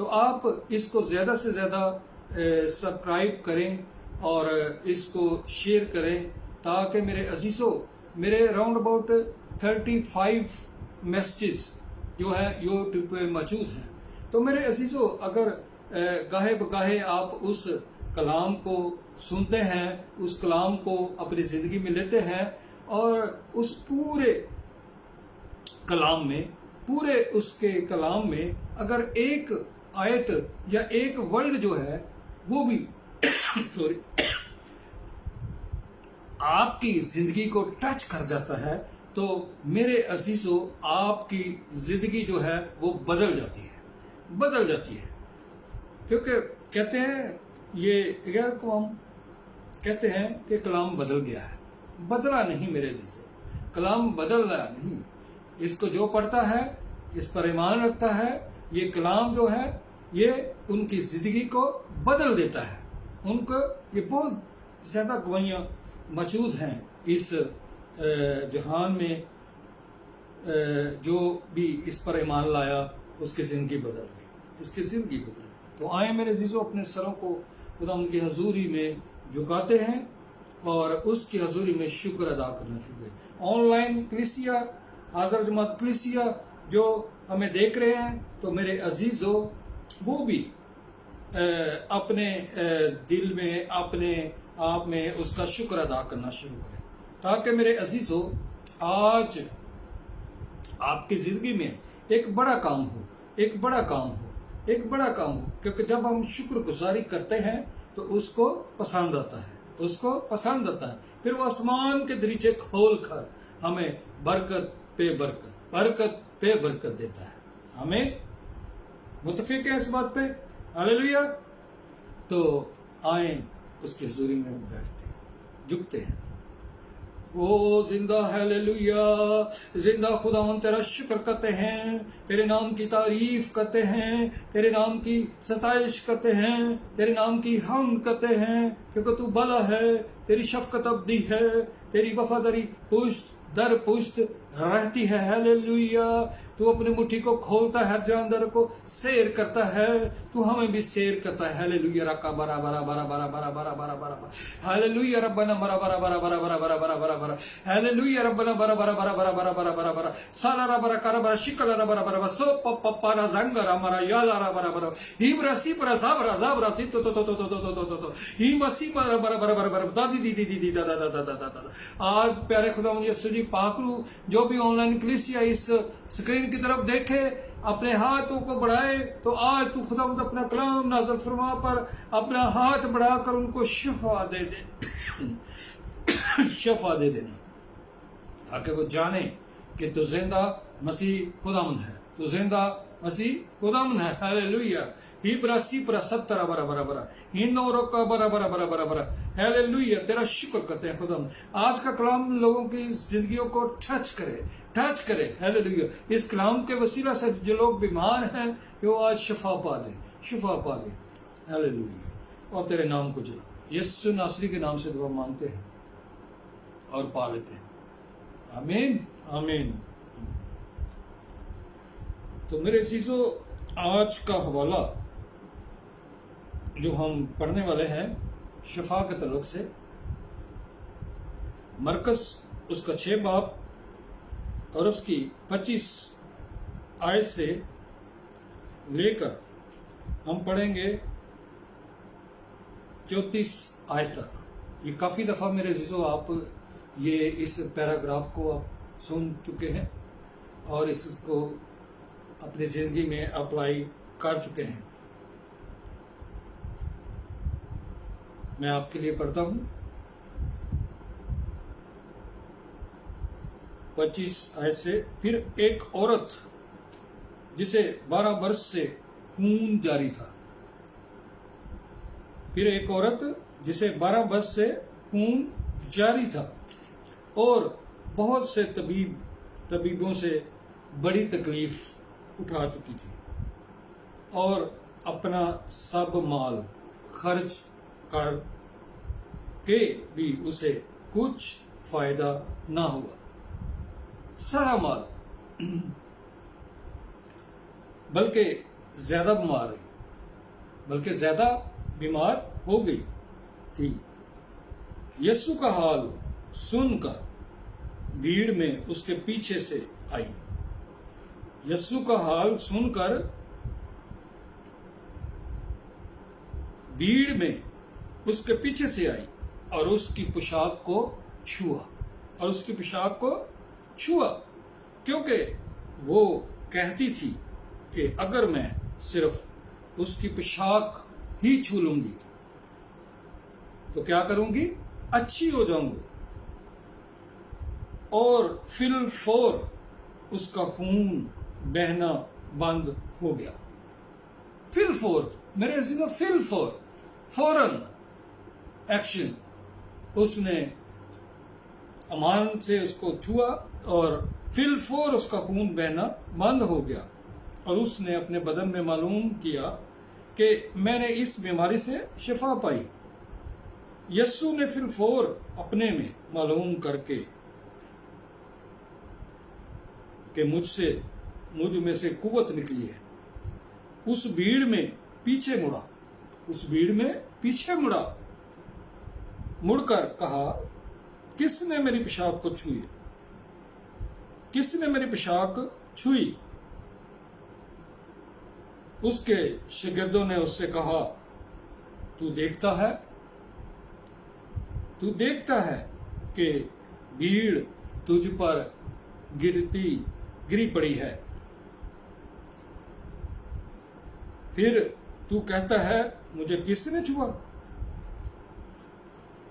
تو آپ اس کو زیادہ سے زیادہ سبسکرائب کریں اور اس کو شیئر کریں تاکہ میرے عزیزوں میرے راؤنڈ اباؤٹ 35 میسیجز جو ہیں یوٹیوب پہ موجود ہیں. تو میرے عزیزوں اگر گاہے بگاہے آپ اس کلام کو سنتے ہیں، اس کلام کو اپنی زندگی میں لیتے ہیں اور اس پورے کلام میں اگر ایک آیت یا ایک ورڈ جو ہے وہ بھی آپ کی زندگی کو ٹچ کر جاتا ہے تو میرے عزیزوں آپ کی زندگی جو ہے وہ بدل جاتی ہے. کیونکہ کہتے ہیں یہ غیر قوم کہتے ہیں کہ کلام بدل گیا ہے. بدلا نہیں میرے عزیزوں، کلام بدلا نہیں. اس کو جو پڑھتا ہے، اس پر ایمان رکھتا ہے، یہ کلام جو ہے یہ ان کی زندگی کو بدل دیتا ہے. ان کو یہ بہت زیادہ گوائیاں موجود ہیں اس جہان میں، جو بھی اس پر ایمان لایا اس کی زندگی بدل گئی، تو آئیں میرے عزیزوں اپنے سروں کو خدا ان کی حضوری میں جھکاتے ہیں اور اس کی حضوری میں شکر ادا کرنا شروع کریں. آن لائن کلیسیا، حاضر جماعت کلیسیا جو ہمیں دیکھ رہے ہیں تو میرے عزیزوں وہ بھی اپنے دل میں اپنے آپ میں اس کا شکر ادا کرنا شروع کریں تاکہ میرے عزیزوں آج آپ کی زندگی میں ایک بڑا کام ہو کیونکہ جب ہم شکر گزاری کرتے ہیں تو اس کو پسند آتا ہے. پھر وہ آسمان کے دریچے کھول کر ہمیں برکت پہ برکت دیتا ہے. ہمیں متفق ہے اس بات پہ؟ ہاللیلویا. تو آئیں اس کی حضوری میں بیٹھتے ہیں، جھکتے ہیں. وہ زندہ ہاللیلویا، زندہ خداوند تیرا شکر کرتے ہیں، تیرے نام کی تعریف کرتے ہیں، تیرے نام کی ستائش کرتے ہیں، تیرے نام کی حمد کرتے ہیں کیونکہ تو بھلا ہے، تیری شفقت ابدی ہے، تیری وفاداری پشت در پشت رہتی ہے. ہاللیلویا. تو اپنی مٹھی کو کھولتا ہے، ہر جاندار کو سیر کرتا ہے، تو ہمیں بھی سیر کرتا ہے. ہاللیلویا. رکا برا برا برا برا برا برا برا برا برا. ہاللیلویا. ربنا برا برا برا برا برا برا برا برا برا. ہاللیلویا. ربنا برا برا برا برا برا برا برا برا. سالا را برا کرا برا شکلا را برا برا سو پپا را زنگرا مرا یالا را برا برا. ہیم رسی پر زابرا زابرا سی تو تو تو تو تو تو تو تو. ہیم رسی پر برا برا برا برا دادی دی دی دی دا دا دا دا دا دا. آج پیارے خداوند یسوع جی پاک رو جو بھی آن لائن کلیسیا اس اسکرین کی طرف دیکھے اپنے ہاتھوں کو بڑھائے تو آج تو خداوند اپنا کلام نازل فرما پر اپنا ہاتھ بڑھا کر ان کو شفا دے دینا تاکہ وہ جانے کہ تو زندہ مسیح خداوند ہے، تو زندہ مسیح خداوند ہے. ہاللیلویا. ہی براسی پر 70 برا برا برا ہی نو روکا برا برا برا برا برا. ہاللیلویا. تیرا شکر کرتے ہیں خداوند. آج کا کلام لوگوں کی زندگیوں کو ٹچ کرے. ہاللیلویا. اس کلام کے وسیلہ سے جو لوگ بیمار ہیں وہ آج شفا پا دیں. ہاللیلویا. اور تیرے نام کو جلا یسوع ناصری کے نام سے دعا مانگتے ہیں اور پا لیتے ہیں. آمین آمین. تو میرے عزیزو آج کا حوالہ جو ہم پڑھنے والے ہیں شفا کے تعلق سے، مرکز اس کا 6 باب اور اس کی 25 آیت سے لے کر ہم پڑھیں گے 34 آیت تک. یہ کافی دفعہ میرے عزیزو آپ یہ اس پیراگراف کو آپ سن چکے ہیں اور اس کو اپنی زندگی میں اپلائی کر چکے ہیں. میں آپ کے لیے پڑھتا ہوں 25 آیت سے. پھر ایک عورت جسے 12 برس سے خون جاری تھا، پھر ایک عورت جسے 12 برس سے خون جاری تھا اور بہت سے طبیبوں سے بڑی تکلیف اٹھا چکی تھی اور اپنا سب مال خرچ کر کے بھی اسے کچھ فائدہ نہ ہوا. سارا مال، بلکہ زیادہ بیمار ہوئی. بلکہ زیادہ بیمار ہو گئی تھی۔ یسوع کا حال سن کر بھیڑ میں اس کے پیچھے سے آئی۔ یسوع کا حال سن کر بھیڑ میں اس کے پیچھے سے آئی اور اس کی پوشاک کو چھوا، کیونکہ وہ کہتی تھی کہ اگر میں صرف اس کی پوشاک ہی چھو لوں گی تو کیا کروں گی؟ اچھی ہو جاؤں گی۔ اور فی الفور اس کا خون بہنا بند ہو گیا۔ فی الفور میرے عزیزو، فی الفور، فوراً ایکشن، اس نے امان سے اس کو چھوا اور فی الفور اس کا خون بہنا بند ہو گیا، اور اس نے اپنے بدن میں معلوم کیا کہ میں نے اس بیماری سے شفا پائی۔ یسوع نے فی الفور اپنے میں معلوم کر کے کہ مجھ میں سے قوت نکلی ہے، اس بھیڑ میں پیچھے مڑا، مڑ کر کہا، کس نے میری پوشاک کو چھوئی؟ کس نے میری پوشاک چھوئی؟ اس کے شاگردوں نے اس سے کہا، تو دیکھتا ہے کہ بھیڑ تجھ پر گری پڑی ہے، پھر تو کہتا ہے مجھے کس نے چھوا؟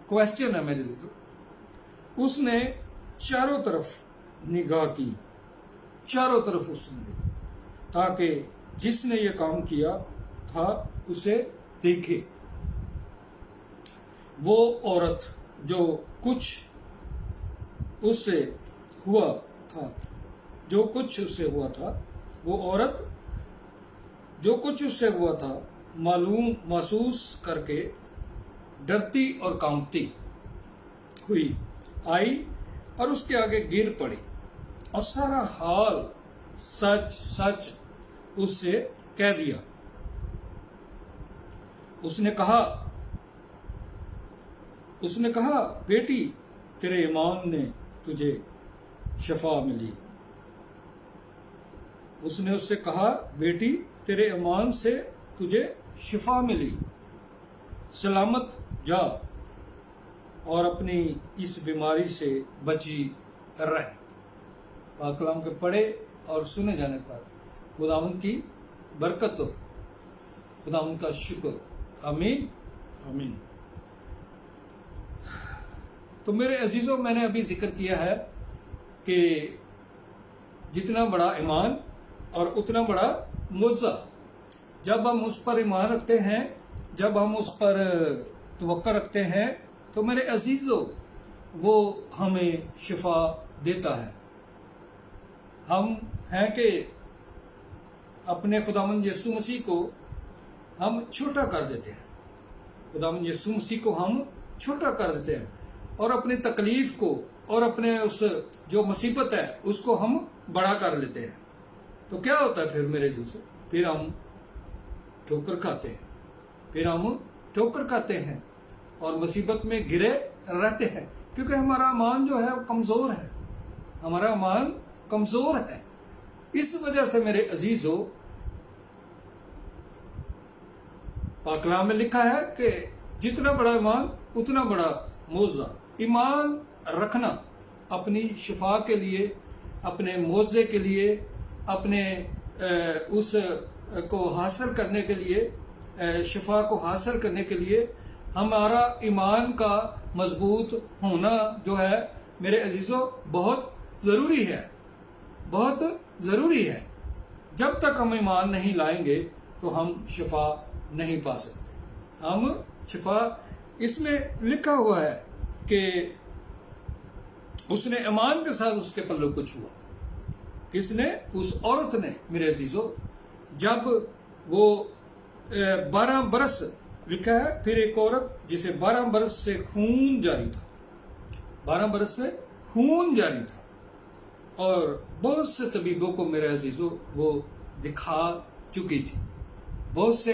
کویسچن ہے میرے دوستو۔ اس نے چاروں طرف نگاہ کی، چاروں طرف اس نے تاکہ جس نے یہ کام کیا تھا اسے دیکھے۔ وہ عورت جو کچھ اس سے ہوا تھا، وہ عورت جو کچھ اس سے ہوا تھا محسوس کر کے ڈرتی اور کانپتی ہوئی آئی اور اس کے آگے گر پڑی اور سارا حال سچ اس سے کہہ دیا۔ اس نے کہا بیٹی، تیرے ایمان نے تجھے شفا ملی۔ اس نے اس سے کہا بیٹی، تیرے ایمان سے تجھے شفا ملی، سلامت جا اور اپنی اس بیماری سے بچی رہ۔ پاک کلام کے پڑھے اور سنے جانے پر خداوند کی برکت ہو، خداوند کا شکر، آمین آمین۔ تو میرے عزیزوں، میں نے ابھی ذکر کیا ہے کہ جتنا بڑا ایمان اور اتنا بڑا معجزہ، جب ہم اس پر ایمان رکھتے ہیں، جب ہم اس پر توقع رکھتے ہیں تو میرے عزیزوں وہ ہمیں شفا دیتا ہے۔ ہم ہیں کہ اپنے خداوند یسوع مسیح کو ہم چھوٹا کر دیتے ہیں، خداوند یسوع مسیح کو ہم چھوٹا کر دیتے ہیں اور اپنی تکلیف کو اور اپنے اس جو مصیبت ہے اس کو ہم بڑا کر لیتے ہیں۔ تو کیا ہوتا ہے پھر میرے عزیزوں؟ پھر ہم ٹھوکر کھاتے ہیں اور مصیبت میں گرے رہتے ہیں، کیونکہ ہمارا ایمان جو ہے وہ کمزور ہے، ہمارا ایمان کمزور ہے۔ اس وجہ سے میرے عزیزوں، پاک کلام میں لکھا ہے کہ جتنا بڑا ایمان اتنا بڑا معجزہ۔ ایمان رکھنا اپنی شفا کے لیے، اپنے معجزے کے لیے، اپنے اس کو حاصل کرنے کے لیے، شفا کو حاصل کرنے کے لیے ہمارا ایمان کا مضبوط ہونا جو ہے میرے عزیزوں بہت ضروری ہے، بہت ضروری ہے۔ جب تک ہم ایمان نہیں لائیں گے تو ہم شفا نہیں پا سکتے۔ ہم شفا، اس میں لکھا ہوا ہے کہ اس نے ایمان کے ساتھ اس کے پلوں کو چھوا۔ کس نے؟ اس عورت نے میرے عزیزوں۔ جب وہ 12 برس، لکھا ہے پھر ایک عورت جسے 12 برس سے خون جاری تھا، 12 برس سے خون جاری تھا، اور بہت سے طبیبوں کو میرے عزیزوں وہ دکھا چکی تھی، بہت سے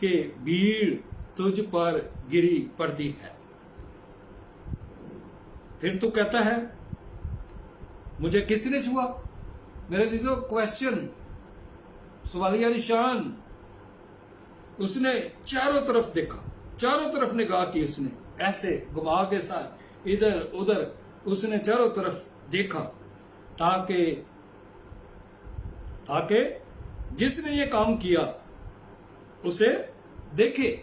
کہ بھیڑ تجھ پر گری پڑتی ہے۔ پھر تو کہتا ہے مجھے کس نے چھوا؟ میرے عزیزو کویسچن، سوالیہ نشان۔ اس نے چاروں طرف دیکھا، چاروں طرف نگاہ کی، اس نے ایسے گما کے ساتھ ادھر ادھر اس نے چاروں طرف دیکھا تاکہ جس نے یہ کام کیا اسے دیکھے،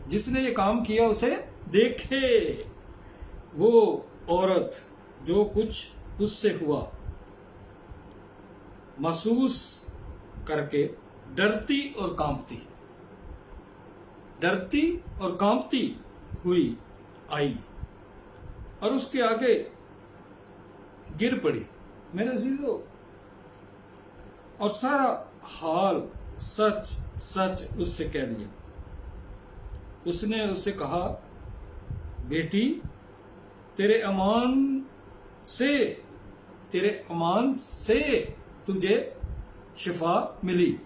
جس نے یہ کام کیا اسے دیکھے۔ وہ عورت جو کچھ اس سے ہوا محسوس کر کے ڈرتی اور کانپتی ہوئی آئی اور اس کے آگے گر پڑی۔ میرے عزیزو، اور سارا حال سچ اس سے کہہ دیا۔ اس نے اس سے کہا بیٹی تیرے امان سے تجھے شفا ملی،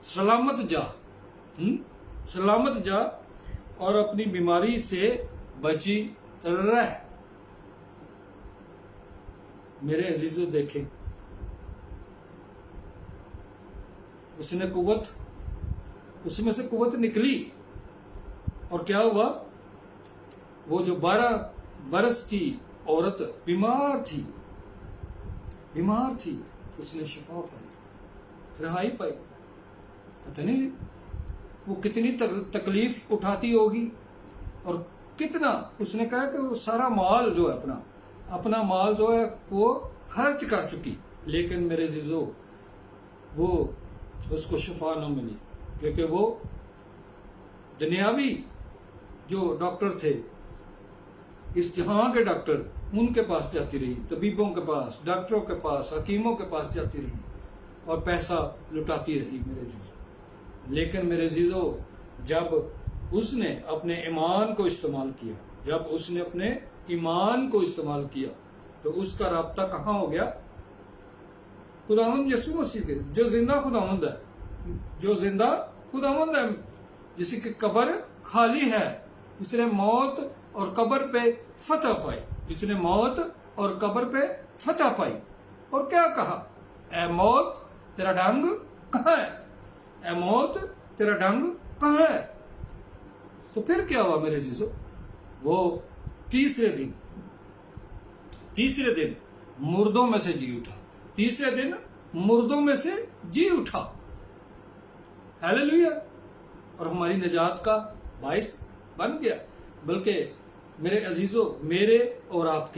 سلامت جا اور اپنی بیماری سے بچی رہ۔ میرے عزیزو دیکھیں، اس میں سے قوت نکلی اور کیا ہوا؟ وہ جو 12 برس کی عورت بیمار تھی، اس نے شفا پائی، رہائی پائی۔ پتہ نہیں وہ کتنی تکلیف اٹھاتی ہوگی اور کتنا اس نے کہا کہ وہ سارا مال جو ہے اپنا مال جو ہے وہ خرچ کر چکی، لیکن میرے عزیزو وہ اس کو شفا نہ ملی، کیونکہ وہ دنیاوی جو ڈاکٹر تھے، اس جہاں کے ڈاکٹر، ان کے پاس جاتی رہی، طبیبوں کے پاس، ڈاکٹروں کے پاس، حکیموں کے پاس جاتی رہی اور پیسہ لٹاتی رہی میرے عزیزو۔ لیکن میرے عزیزو جب اس نے اپنے ایمان کو استعمال کیا تو اس کا رابطہ کہاں ہو گیا؟ خداوند یسوع مسیح کے، جو زندہ خداوند ہے، جس کی قبر خالی ہے، جس نے موت اور قبر پہ فتح پائی، اور کیا کہا؟ اے موت تیرا ڈنگ کہاں ہے؟ اے موت تیرا ڈنگ کہاں ہے؟ تو پھر کیا ہوا میرے عزیزو؟ وہ تیسرے دن مردوں میں سے جی اٹھا، ہیلیلویا، اور ہماری نجات کا باعث بن گیا۔ بلکہ میرے عزیزو میرے اور آپ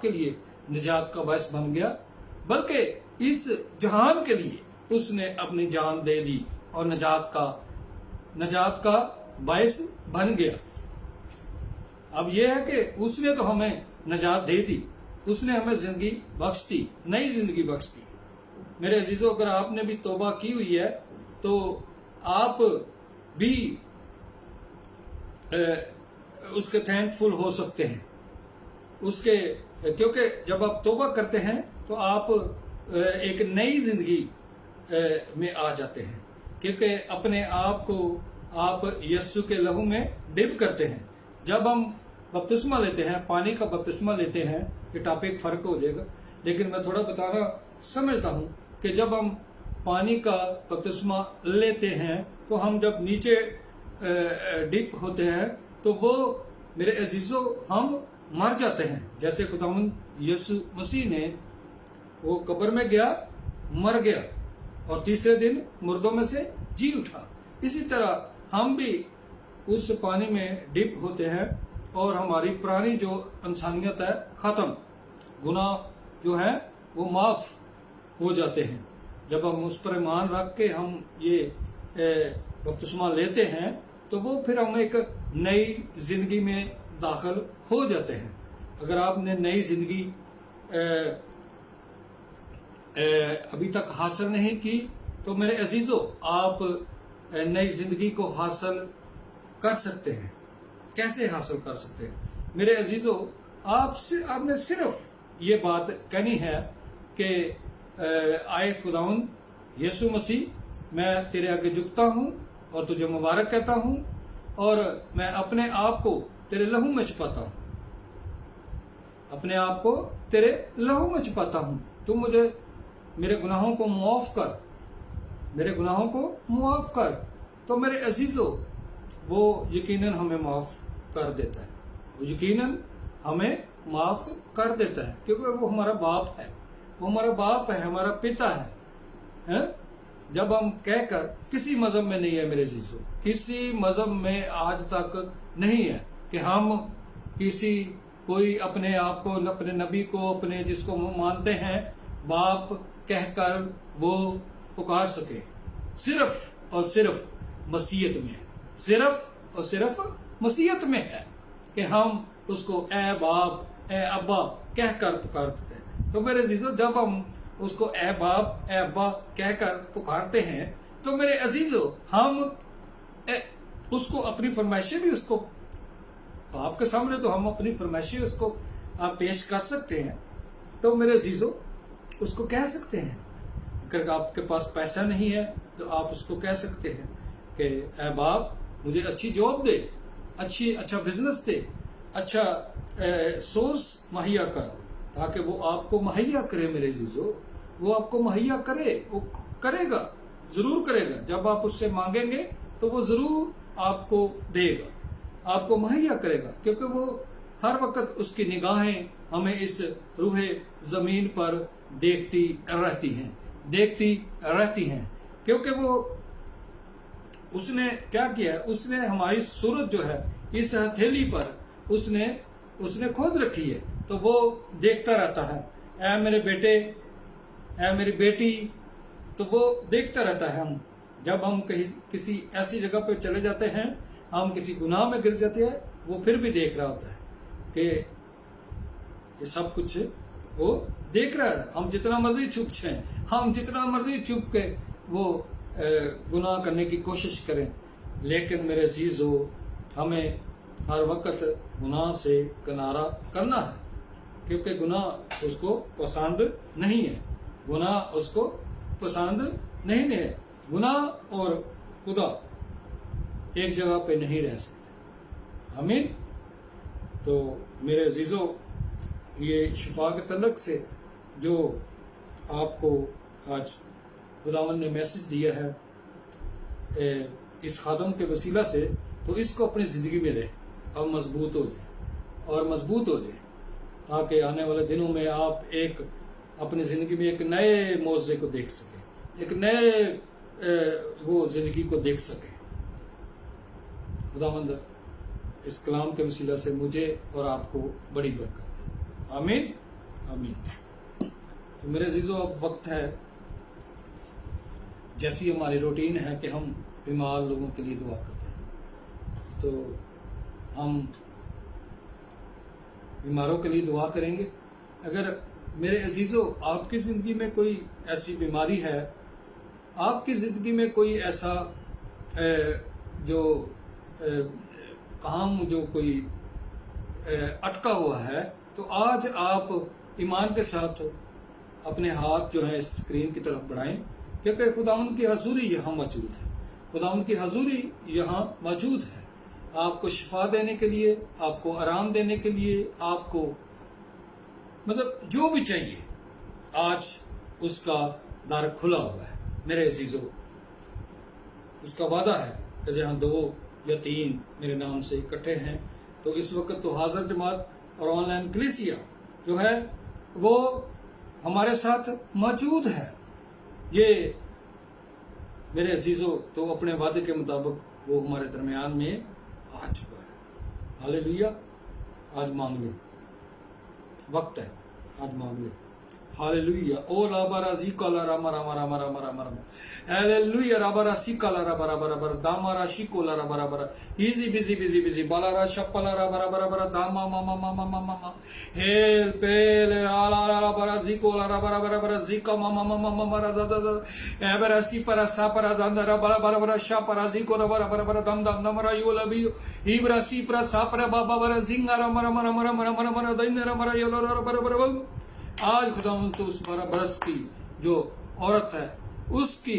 کے لیے نجات کا باعث بن گیا، بلکہ اس جہان کے لیے اس نے اپنی جان دے دی اور نجات کا باعث بن گیا۔ اب یہ ہے کہ اس نے تو ہمیں نجات دے دی، اس نے ہمیں زندگی بخش دی، نئی زندگی بخش دی۔ میرے عزیزو اگر آپ نے بھی توبہ کی ہوئی ہے تو آپ بھی اس کے تھینکفل ہو سکتے ہیں، کیونکہ جب آپ توبہ کرتے ہیں تو آپ ایک نئی زندگی میں آ جاتے ہیں، کیونکہ اپنے آپ کو آپ یسوع کے لہو میں ڈپ کرتے ہیں۔ جب ہم بپتسمہ لیتے ہیں، پانی کا بپتسمہ لیتے ہیں، یہ ٹاپک فرق ہو جائے گا، لیکن میں تھوڑا بتانا سمجھتا ہوں کہ جب ہم پانی کا بپتسمہ لیتے ہیں تو ہم جب نیچے ڈپ ہوتے ہیں تو وہ میرے عزیزو ہم مر جاتے ہیں، جیسے خداوند یسوع مسیح نے وہ قبر میں گیا، مر گیا اور تیسرے دن مردوں میں سے جی اٹھا، اسی طرح ہم بھی اس پانی میں ڈپ ہوتے ہیں اور ہماری پرانی جو انسانیت ہے ختم، گناہ جو ہے وہ معاف ہو جاتے ہیں۔ جب ہم اس پر ایمان رکھ کے ہم یہ بپتسمہ لیتے ہیں تو وہ پھر ہم ایک نئی زندگی میں داخل ہو جاتے ہیں۔ اگر آپ نے نئی زندگی ابھی تک حاصل نہیں کی تو میرے عزیزو آپ نئی زندگی کو حاصل کر سکتے ہیں۔ کیسے حاصل کر سکتے ہیں؟ میرے عزیزو آپ نے صرف یہ بات کہنی ہے کہ آئے خداوند یسوع مسیح میں تیرے آگے جھکتا ہوں اور تجھے مبارک کہتا ہوں، اور میں اپنے آپ کو تیرے لہو میں چھپاتا ہوں، اپنے آپ کو تیرے لہو میں چھپاتا ہوں۔ تو مجھے میرے گناہوں کو معاف کر، میرے گناہوں کو معاف کر۔ تو میرے عزیزو، وہ یقیناً ہمیں معاف کر دیتا ہے، وہ یقیناً ہمیں معاف کر دیتا ہے، کیونکہ وہ ہمارا باپ ہے، وہ ہمارا باپ ہے، ہمارا پتا ہے۔ جب ہم کہہ کر، کسی مذہب میں نہیں ہے میرے عزیزو، کسی مذہب میں آج تک نہیں ہے کہ ہم کوئی اپنے آپ کو، اپنے نبی کو، اپنے جس کو مانتے ہیں باپ کہہ کر وہ پکار سکے۔ صرف اور صرف مسیحیت میں ہے، صرف اور صرف مسیحیت میں ہے کہ ہم اس کو اے باپ، اے ابا کہہ کر پکارتے ہیں۔ تو میرے عزیزو، جب ہم اس کو اے باپ، اے ابا کہہ کر پکارتے ہیں، تو میرے عزیزو ہم اس کو اپنی فرمائشیں بھی، اس کو باپ کے سامنے تو ہم اپنی فرمائشیں اس کو پیش کر سکتے ہیں۔ تو میرے عزیزو اس کو کہہ سکتے ہیں، اگر آپ کے پاس پیسہ نہیں ہے تو آپ اس کو کہہ سکتے ہیں کہ اے باپ مجھے اچھی جاب دے، اچھا بزنس دے، اچھا سورس مہیا کر، تاکہ وہ آپ کو مہیا کرے۔ میرے عزیزو وہ آپ کو مہیا کرے، وہ کرے گا، ضرور کرے گا۔ جب آپ اس سے مانگیں گے تو وہ ضرور آپ کو دے گا، آپ کو مہیا کرے گا، کیونکہ وہ ہر وقت اس کی نگاہیں ہمیں اس روح زمین پر دیکھتی رہتی ہیں، کیونکہ وہ اس نے کیا کیا ہے، اس نے ہماری صورت جو ہے اس ہتھیلی پر اس نے کھود رکھی ہے، تو وہ دیکھتا رہتا ہے، اے میرے بیٹے، اے میری بیٹی، تو وہ دیکھتا رہتا ہے۔ جب ہم کسی ایسی جگہ پہ چلے جاتے ہیں، ہم کسی گناہ میں گر جاتے ہیں، وہ پھر بھی دیکھ رہا ہوتا ہے کہ یہ سب کچھ وہ دیکھ رہا ہے۔ ہم جتنا مرضی چھپ جائیں، ہم جتنا مرضی چھپ کے وہ گناہ کرنے کی کوشش کریں، لیکن میرے عزیزو ہمیں ہر وقت گناہ سے کنارہ کرنا ہے، کیونکہ گناہ اس کو پسند نہیں ہے، گناہ اس کو پسند نہیں ہے۔ گناہ اور خدا ایک جگہ پہ نہیں رہ سکتے، آمین۔ تو میرے عزیزو، یہ شفا کے تعلق سے جو آپ کو آج خداوند نے میسج دیا ہے اس خادم کے وسیلہ سے، تو اس کو اپنی زندگی میں لیں اور مضبوط ہو جائیں، تاکہ آنے والے دنوں میں آپ اپنی زندگی میں ایک نئے موضوع کو دیکھ سکیں، ایک نئے وہ زندگی کو دیکھ سکیں۔ خداوند اس کلام کے وسیلہ سے مجھے اور آپ کو بڑی برکت دے، آمین آمین۔ تو میرے عزیزو، اب وقت ہے، جیسی ہماری روٹین ہے کہ ہم بیمار لوگوں کے لیے دعا کرتے ہیں، تو ہم بیماروں کے لیے دعا کریں گے۔ اگر میرے عزیزو آپ کی زندگی میں کوئی ایسی بیماری ہے، آپ کی زندگی میں کوئی ایسا جو کام جو کوئی اٹکا ہوا ہے، تو آج آپ ایمان کے ساتھ اپنے ہاتھ جو ہیں اسکرین کی طرف بڑھائیں، کیونکہ خداوند کی حضوری یہاں موجود ہے، خداوند کی حضوری یہاں موجود ہے، آپ کو شفا دینے کے لیے، آپ کو آرام دینے کے لیے، آپ کو مطلب جو بھی چاہیے، آج اس کا در کھلا ہوا ہے۔ میرے عزیزو، اس کا وعدہ ہے کہ جہاں 2 یا 3 میرے نام سے اکٹھے ہیں، تو اس وقت تو حاضر جماعت اور آن لائن کلیسیا جو ہے وہ ہمارے ساتھ موجود ہے۔ یہ میرے عزیزو تو اپنے وعدے کے مطابق وہ ہمارے درمیان میں آ چکا ہے۔ ہاللیلویا، آج مانگ لیں، وقت ہے، آج مانگ لیں۔ ہاللیلویا، او لابا رازی کالا راما راما راما راما راما راما، ہاللیلویا، رابا راسی کالا رابا رابا رابا، داما راشی کولا رابا رابا، ایزی بیزی بیزی بیزی، بالا را شپلا رابا رابا رابا، داما ماما ماما ماما ماما، ہیل پیل آلا رابا رازی کولا رابا رابا رابا، زیکا ماما ماما ماما رازا دادا، ایبراسی پرا سا پرا داندا رابا رابا رابا، شا پرا زیکو رابا رابا رابا، دم دم دم را یولا بیو، ایبراسی پرا سا پرا بابا برا زینگا راما راما راما راما راما راما، دین راما را یولا رابا رابا رابا۔ آج خداوند تو اس 12 برس کی جو عورت ہے، اس کی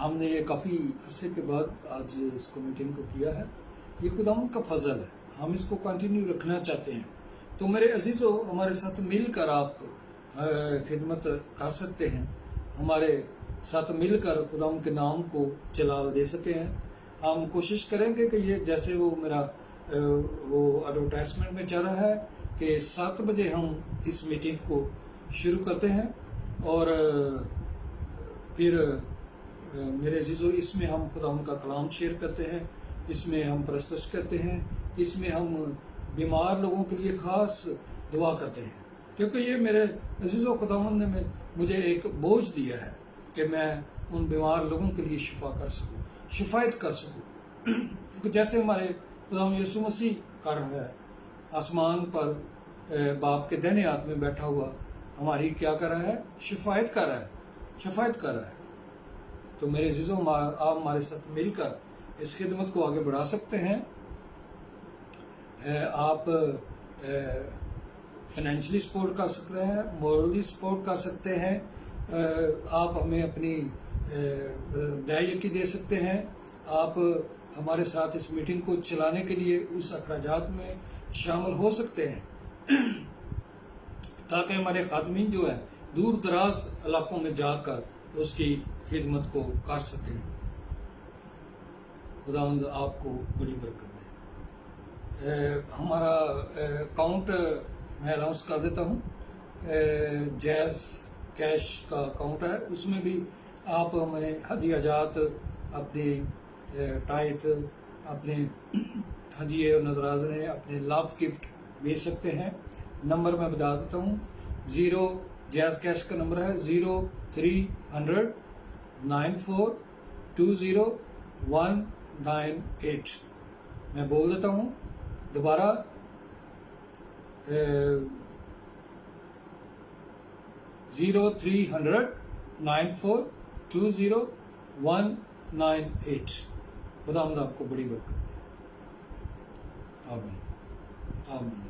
ہم نے یہ کافی عرصے کے بعد آج اس کو میٹنگ کو کیا ہے. یہ خداوند کا فضل ہے, ہم اس کو کنٹینیو رکھنا چاہتے ہیں. تو میرے عزیزو, ہمارے ساتھ مل کر آپ خدمت کر سکتے ہیں, ہمارے ساتھ مل کر خداوند کے نام کو جلال دے سکے ہیں. ہم کوشش کریں گے کہ یہ جیسے وہ میرا وہ ایڈورٹائزمنٹ میں چل رہا ہے کہ 7 بجے ہم اس میٹنگ کو شروع کرتے ہیں, اور پھر میرے عزیزو اس میں ہم خداوند کا کلام شیئر کرتے ہیں, اس میں ہم پرستش کرتے ہیں, اس میں ہم بیمار لوگوں کے لیے خاص دعا کرتے ہیں, کیونکہ یہ میرے عزیزو خداوند نے مجھے ایک بوجھ دیا ہے کہ میں ان بیمار لوگوں کے لیے شفا کر سکوں, شفایت کر سکوں. کیونکہ جیسے ہمارے خداوند یسوع مسیح کر رہا ہے, آسمان پر باپ کے دائنے ہاتھ میں بیٹھا ہوا ہماری کیا کر رہا ہے, شفایت کر رہا ہے, شفایت کر رہا ہے. تو میرے عزیزوں, آپ ہمارے ساتھ مل کر اس خدمت کو آگے بڑھا سکتے ہیں. آپ فائنینشلی سپورٹ کر سکتے ہیں, مورلی سپورٹ کر سکتے ہیں, آپ ہمیں اپنی دائیکی دے سکتے ہیں, آپ ہمارے ساتھ اس میٹنگ کو چلانے کے لیے اس اخراجات میں شامل ہو سکتے ہیں, تاکہ ہمارے خادمین جو ہیں دور دراز علاقوں میں جا کر اس کی خدمت کو کر سکیں. خداوند آپ کو بڑی برکت دے. ہمارا اکاؤنٹ میں اناؤنس کر دیتا ہوں, جیز کیش کا اکاؤنٹ ہے, اس میں بھی آپ ہمیں ہدیہ جات, اپنی ٹائت, اپنے ہدیے اور نذرانے, اپنے لاف گفٹ بھیج سکتے ہیں. نمبر میں بتا دیتا ہوں, جیز کیش کا نمبر ہے 0300 9420 198. میں بول دیتا ہوں دوبارہ, 0300 9420 198. خداوند آپ کو بڑی برکت دے. آمین آمین.